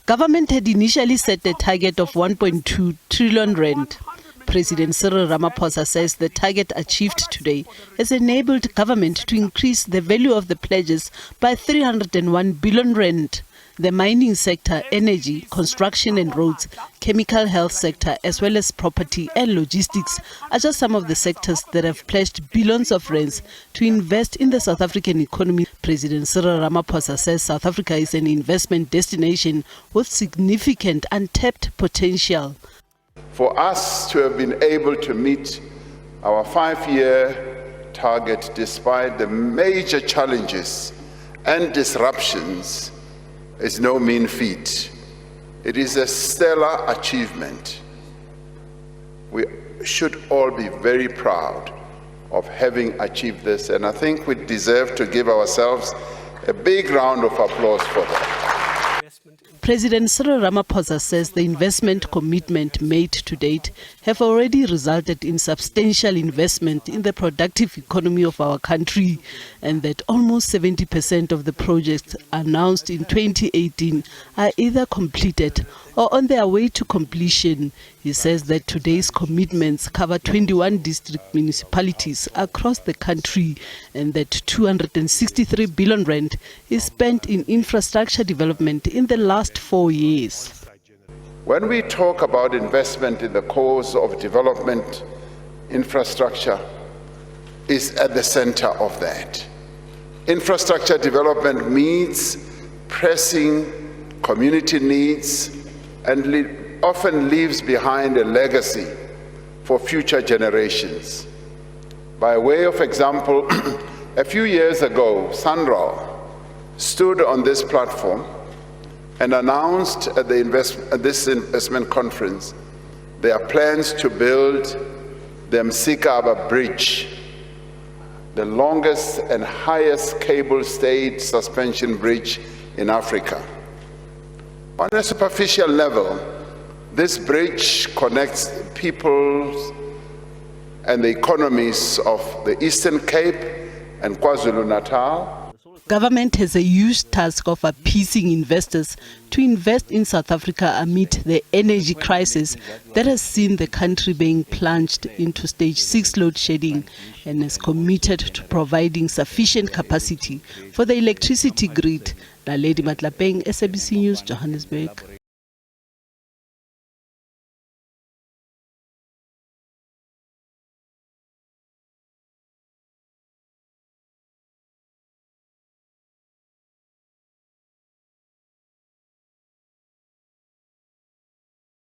Government had initially set a target of 1.2 trillion rand. President Cyril Ramaphosa says the target achieved today has enabled government to increase the value of the pledges by 301 billion rand. The mining sector, energy, construction and roads, chemical health sector, as well as property and logistics are just some of the sectors that have pledged billions of rands to invest in the South African economy. President Cyril Ramaphosa says South Africa is an investment destination with significant untapped potential. For us to have been able to meet our 5-year target despite the major challenges and disruptions is no mean feat. It is a stellar achievement. We should all be very proud of having achieved this, and I think we deserve to give ourselves a big round of applause for that. President Cyril Ramaphosa says the investment commitment made to date have already resulted in substantial investment in the productive economy of our country, and that almost 70% of the projects announced in 2018 are either completed or on their way to completion. He says that today's commitments cover 21 district municipalities across the country, and that 263 billion rand is spent in infrastructure development in the last 4 years. When we talk about investment in the cause of development, infrastructure is at the center of that. Infrastructure development meets pressing community needs and often leaves behind a legacy for future generations. By way of example, a few years ago, SANRAL stood on this platform and announced at this investment conference their plans to build the Msikaba Bridge, the longest and highest cable-stayed suspension bridge in Africa. On a superficial level, this bridge connects people and the economies of the Eastern Cape and KwaZulu-Natal. Government has a huge task of appeasing investors to invest in South Africa amid the energy crisis that has seen the country being plunged into stage 6 load shedding, and is committed to providing sufficient capacity for the electricity grid. Naledi Matlapeng, SABC News, Johannesburg.